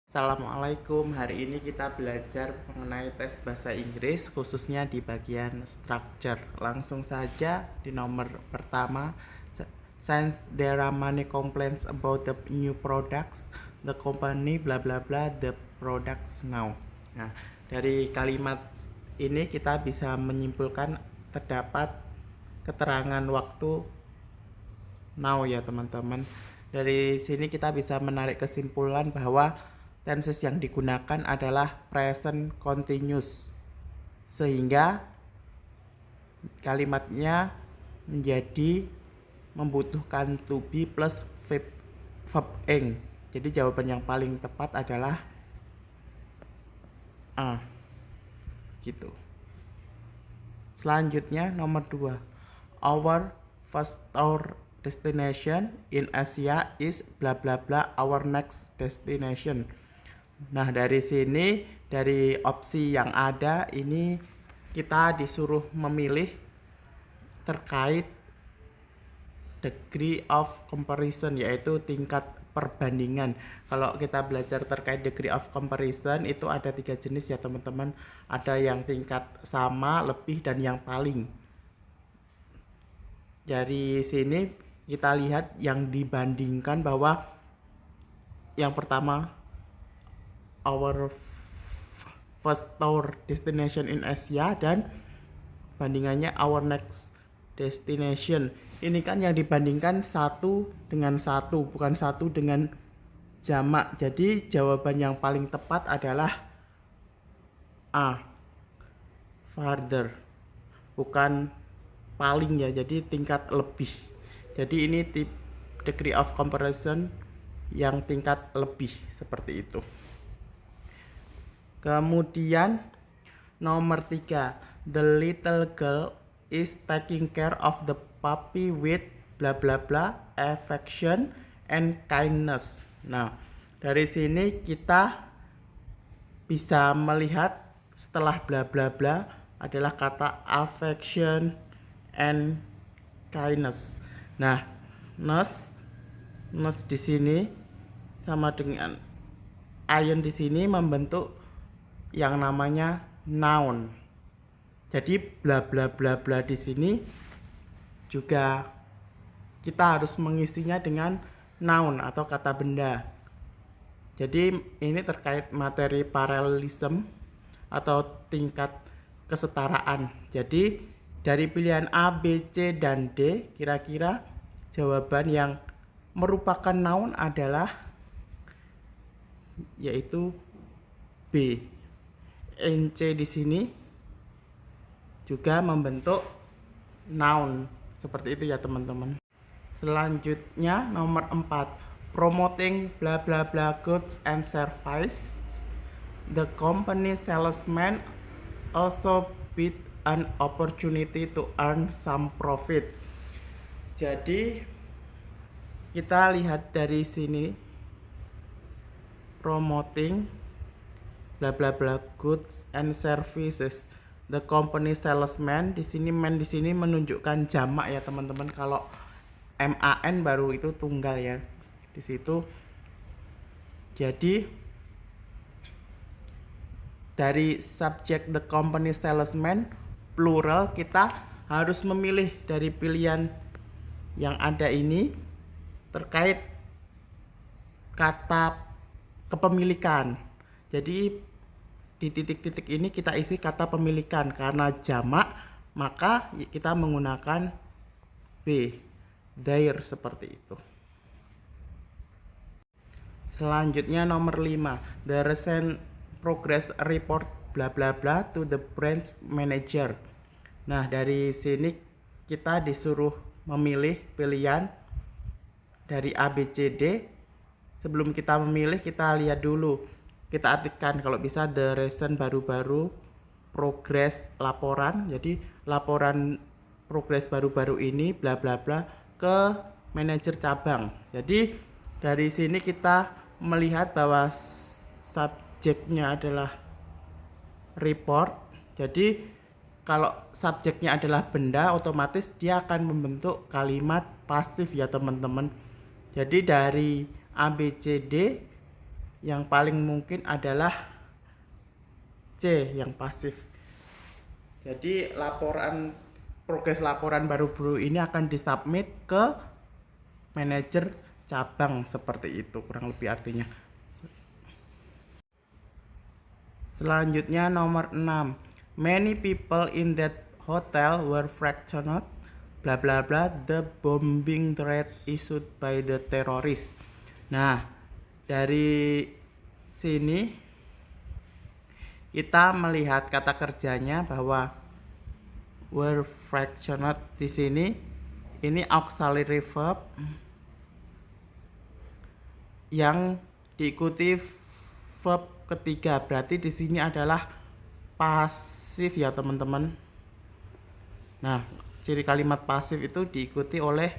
Assalamualaikum, hari ini kita belajar mengenai tes bahasa Inggris khususnya di bagian structure. Langsung saja di nomor pertama, since there are many complaints about the new products, the company bla bla bla the products now. Nah, dari kalimat ini kita bisa menyimpulkan terdapat keterangan waktu now ya teman-teman. Dari sini kita bisa menarik kesimpulan bahwa tenses yang digunakan adalah present continuous, sehingga kalimatnya menjadi membutuhkan to be plus verb ing. Jadi jawaban yang paling tepat adalah A gitu. Selanjutnya nomor 2, our first destination in Asia is bla bla bla our next destination. Nah, dari sini, dari opsi yang ada ini kita disuruh memilih terkait degree of comparison, yaitu tingkat perbandingan. Kalau kita belajar terkait degree of comparison itu ada 3 jenis ya teman-teman. Ada yang tingkat sama, lebih, dan yang paling. Dari sini kita lihat yang dibandingkan bahwa yang pertama, our first tour destination in Asia, dan bandingannya our next destination. Ini kan yang dibandingkan satu dengan satu, bukan satu dengan jamak. Jadi jawaban yang paling tepat adalah A, farther, bukan paling ya, jadi tingkat lebih. Jadi ini degree of comparison yang tingkat lebih, seperti itu. Kemudian nomor 3, the little girl is taking care of the puppy with bla bla bla affection and kindness. Nah, dari sini kita bisa melihat setelah bla bla bla adalah kata affection and kindness. Nah, ness di sini sama dengan ion di sini membentuk yang namanya noun. Jadi bla bla bla bla di sini juga kita harus mengisinya dengan noun atau kata benda. Jadi ini terkait materi parallelism atau tingkat kesetaraan. Jadi dari pilihan A, B, C, dan D, kira-kira jawaban yang merupakan noun adalah yaitu B. NC di sini juga membentuk noun, seperti itu ya teman-teman. Selanjutnya nomor 4, promoting bla bla bla goods and services. The company salesman also bid an opportunity to earn some profit. Jadi kita lihat dari sini, promoting bla bla bla goods and services. The company salesman di sini, man di sini menunjukkan jamak ya teman-teman. Kalau MAN baru itu tunggal ya di situ. Jadi dari subjek the company salesman plural, kita harus memilih dari pilihan yang ada ini terkait kata kepemilikan. Jadi di titik-titik ini kita isi kata pemilikan, karena jamak maka kita menggunakan B, their, seperti itu. Selanjutnya nomor 5, the recent progress report bla bla bla to the branch manager. Nah, dari sini kita disuruh memilih pilihan dari A, B, C, D. Sebelum kita memilih, kita lihat dulu, kita artikan kalau bisa the recent baru-baru, progress laporan. Jadi laporan progress baru-baru ini bla bla bla ke manajer cabang. Jadi dari sini kita melihat bahwa subjeknya adalah report. Jadi kalau subjeknya adalah benda, otomatis dia akan membentuk kalimat pasif ya teman-teman. Jadi dari A, B, C, D yang paling mungkin adalah C, yang pasif. Jadi progres laporan baru ini akan disubmit ke manajer cabang, seperti itu kurang lebih artinya. Selanjutnya nomor 6. Many people in that hotel were fractured, bla bla bla, the bombing threat issued by the terrorists. Nah, dari sini kita melihat kata kerjanya bahwa were fractured di sini ini auxiliary verb yang diikuti verb ketiga, berarti di sini adalah pasif ya teman-teman. Nah, ciri kalimat pasif itu diikuti oleh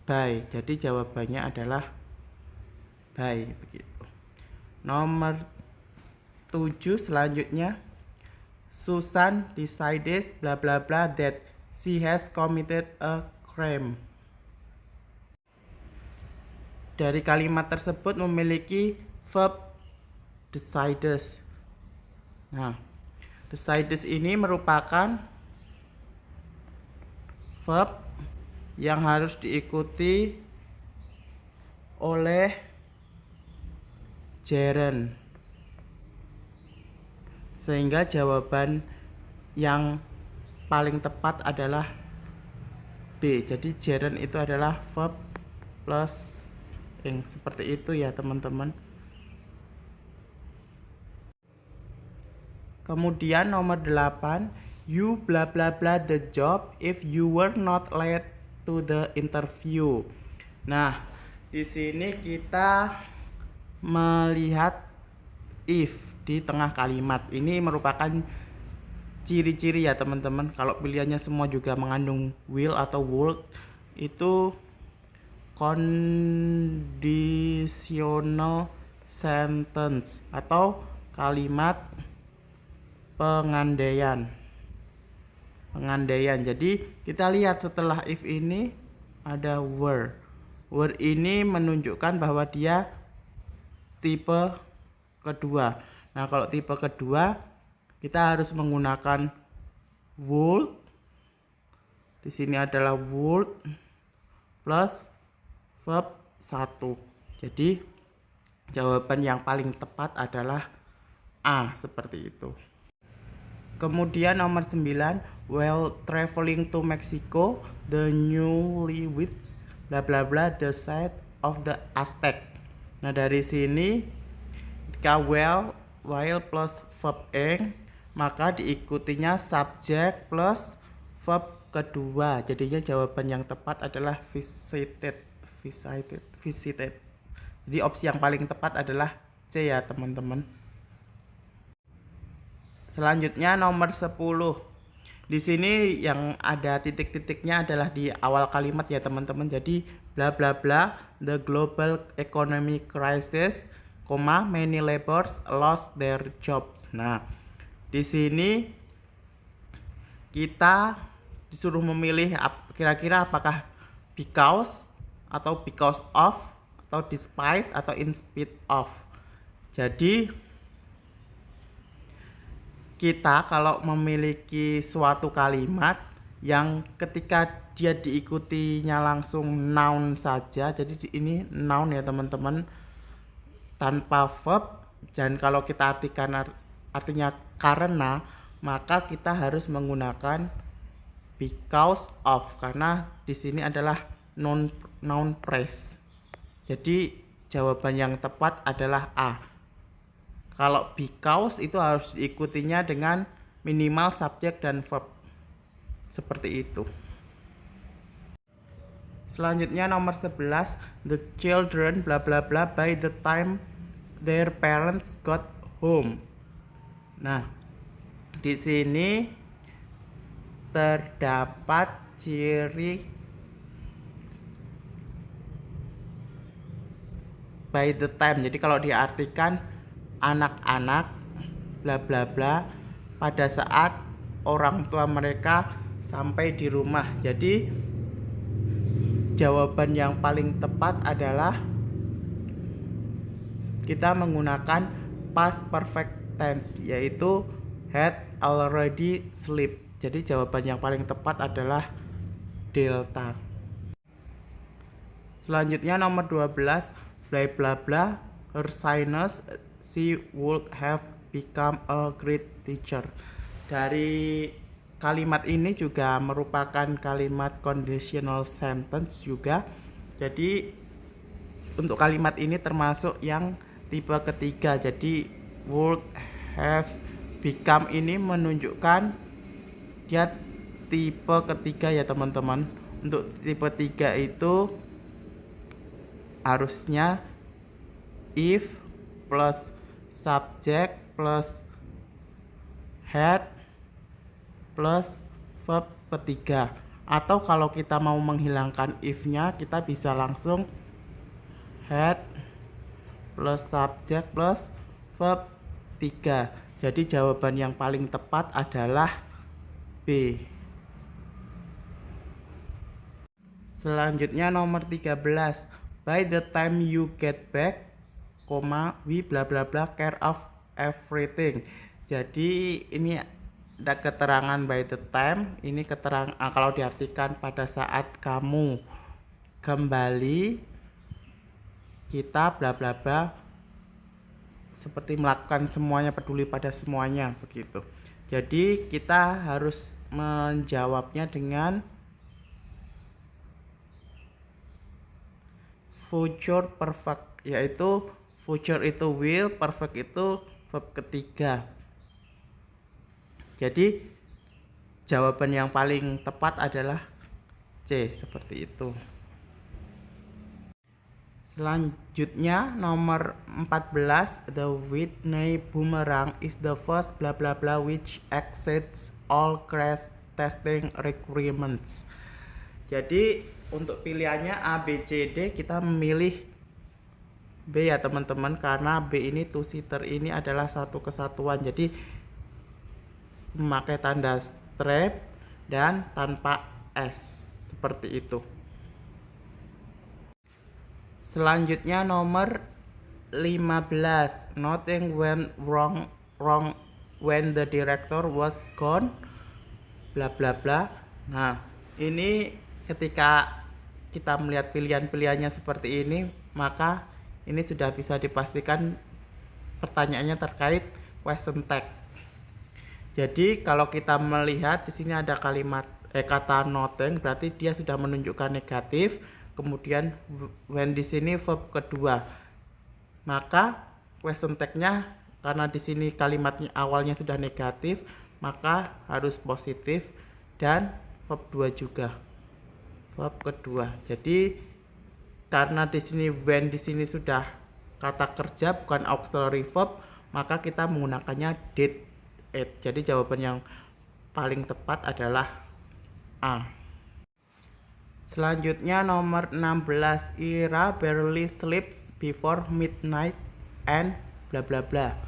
by, jadi jawabannya adalah by, begitu. Nomor 7 selanjutnya, Susan decides bla bla bla that she has committed a crime. Dari kalimat tersebut memiliki verb decides. Nah, decides ini merupakan verb yang harus diikuti oleh gerund, sehingga jawaban yang paling tepat adalah B. Jadi gerund itu adalah verb plus ing, seperti itu ya teman-teman. Kemudian nomor 8, you bla bla bla the job if you were not late to the interview. Nah, di sini kita melihat if di tengah kalimat. Ini merupakan ciri-ciri ya teman-teman. Kalau pilihannya semua juga mengandung will atau would, itu conditional sentence atau kalimat pengandaian. Jadi kita lihat setelah if ini ada were. Were ini menunjukkan bahwa dia tipe kedua. Nah, kalau tipe kedua kita harus menggunakan would. Di sini adalah would plus verb 1. Jadi jawaban yang paling tepat adalah A, seperti itu. Kemudian nomor 9, while traveling to Mexico, the newlyweds bla bla bla the site of the Aztec. Nah, dari sini ketika while plus verb ing, maka diikutinya subjek plus verb kedua. Jadinya jawaban yang tepat adalah visited. Jadi opsi yang paling tepat adalah C ya teman-teman. Selanjutnya nomor 10. Di sini yang ada titik-titiknya adalah di awal kalimat ya teman-teman. Jadi bla bla bla the global economic crisis, many laborers lost their jobs. Nah, di sini kita disuruh memilih kira-kira apakah because atau because of atau despite atau in spite of. Jadi kita kalau memiliki suatu kalimat yang ketika dia diikutinya langsung noun saja, jadi ini noun ya teman-teman, tanpa verb, dan kalau kita artikan artinya karena, maka kita harus menggunakan because of, karena di sini adalah noun phrase. Jadi jawaban yang tepat adalah A. Kalau because itu harus diikutinya dengan minimal subjek dan verb. Seperti itu. Selanjutnya nomor 11, the children bla bla bla by the time their parents got home. Nah, di sini terdapat ciri by the time. Jadi kalau diartikan anak-anak bla bla bla pada saat orang tua mereka sampai di rumah. Jadi jawaban yang paling tepat adalah kita menggunakan past perfect tense, yaitu had already slept. Jadi jawaban yang paling tepat adalah delta. Selanjutnya nomor 12, bla bla bla, her sinus, she would have become a great teacher. Dari kalimat ini juga merupakan kalimat conditional sentence juga. Jadi untuk kalimat ini termasuk yang tipe ketiga. Jadi would have become ini menunjukkan dia tipe ketiga ya teman-teman. Untuk tipe 3 itu harusnya if plus subject plus had plus verb ketiga, atau kalau kita mau menghilangkan if-nya kita bisa langsung had plus subject plus verb 3. Jadi jawaban yang paling tepat adalah B. Selanjutnya nomor 13, by the time you get back, we bla bla bla care of everything. Jadi ini ada keterangan by the time, ini keterangan kalau diartikan pada saat kamu kembali, kita bla bla bla seperti melakukan semuanya, peduli pada semuanya begitu. Jadi kita harus menjawabnya dengan future perfect, yaitu future itu will, perfect itu verb ketiga. Jadi jawaban yang paling tepat adalah C, seperti itu. Selanjutnya nomor 14, the Whitney boomerang is the first bla bla bla which exceeds all crash testing requirements. Jadi untuk pilihannya A, B, C, D, kita memilih B ya teman-teman, karena B ini two seater ini adalah satu kesatuan, jadi memakai tanda strap dan tanpa S, seperti itu. Selanjutnya nomor 15, nothing went wrong when the director was gone bla bla bla. Nah, ini ketika kita melihat pilihan-pilihannya seperti ini, maka ini sudah bisa dipastikan pertanyaannya terkait question tag. Jadi kalau kita melihat di sini ada kalimat kata nothing, berarti dia sudah menunjukkan negatif. Kemudian when di sini verb kedua, maka question tag-nya karena di sini kalimatnya awalnya sudah negatif, maka harus positif, dan verb 2 juga, verb kedua. Jadi karena di sini when di sini sudah kata kerja bukan auxiliary verb, maka kita menggunakannya did it. Jadi jawaban yang paling tepat adalah A. Selanjutnya nomor 16, Ira barely sleeps before midnight and bla bla bla.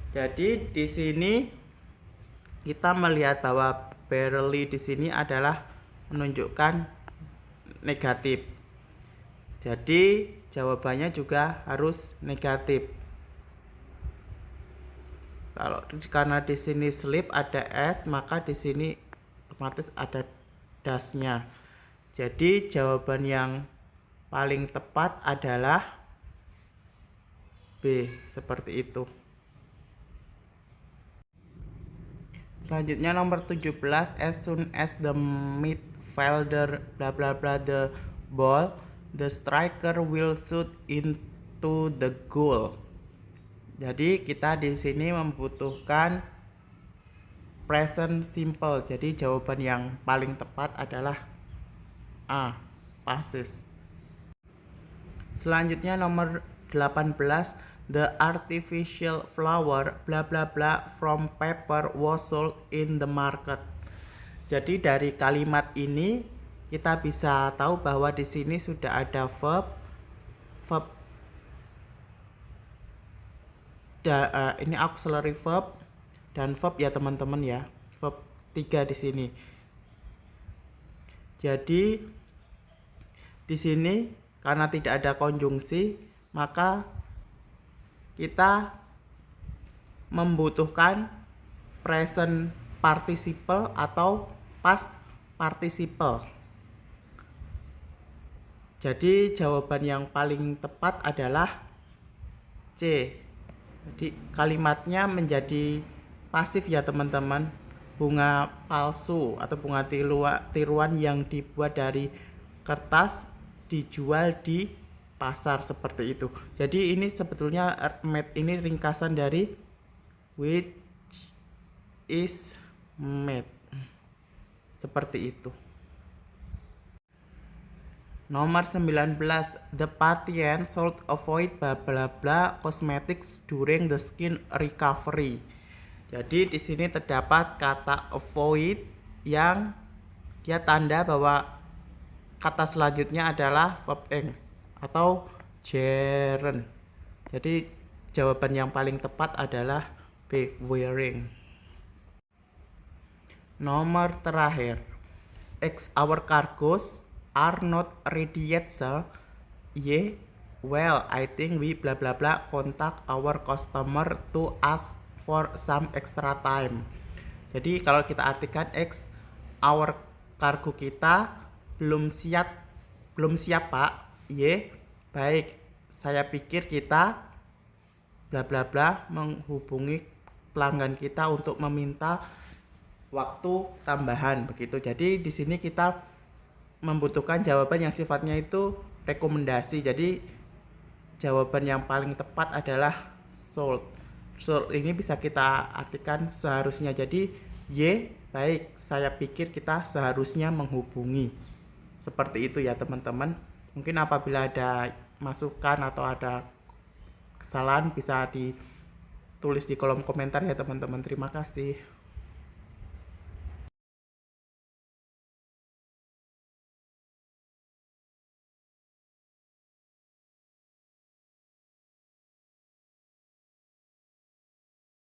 Jadi di sini kita melihat bahwa barely di sini adalah menunjukkan negatif. Jadi jawabannya juga harus negatif. Karena di sini sleep ada S, maka di sini otomatis ada dasnya. Jadi jawaban yang paling tepat adalah B, seperti itu. Selanjutnya nomor 17, as soon as the midfielder bla bla bla the ball, the striker will shoot into the goal. Jadi kita di sini membutuhkan present simple. Jadi jawaban yang paling tepat adalah A, passes. Selanjutnya nomor 18, the artificial flower bla bla bla from paper was sold in the market. Jadi dari kalimat ini kita bisa tahu bahwa di sini sudah ada verb ini auxiliary verb dan verb ya teman-teman ya, verb 3 di sini. Jadi di sini karena tidak ada konjungsi, maka kita membutuhkan present participle atau past participle. Jadi jawaban yang paling tepat adalah C. Jadi kalimatnya menjadi pasif ya teman-teman. Bunga palsu atau bunga tiruan yang dibuat dari kertas dijual di pasar seperti itu. Jadi ini sebetulnya made ini ringkasan dari which is made. Seperti itu. Nomor 19, the patient should avoid bla bla bla cosmetics during the skin recovery. Jadi di sini terdapat kata avoid yang dia tanda bahwa kata selanjutnya adalah verb ing atau gerund. Jadi jawaban yang paling tepat adalah B, wearing. Nomor terakhir, X our cargoes are not ready yet sir. Y, well I think we bla bla bla contact our customer to ask for some extra time. Jadi kalau kita artikan X our kargo kita belum siap Pak. Y, baik saya pikir kita bla bla bla menghubungi pelanggan kita untuk meminta waktu tambahan begitu. Jadi di sini kita membutuhkan jawaban yang sifatnya itu rekomendasi. Jadi jawaban yang paling tepat adalah should. Should ini bisa kita artikan seharusnya. Jadi Y, baik saya pikir kita seharusnya menghubungi. Seperti itu ya teman-teman. Mungkin apabila ada masukan atau ada kesalahan bisa ditulis di kolom komentar ya teman-teman. Terima kasih.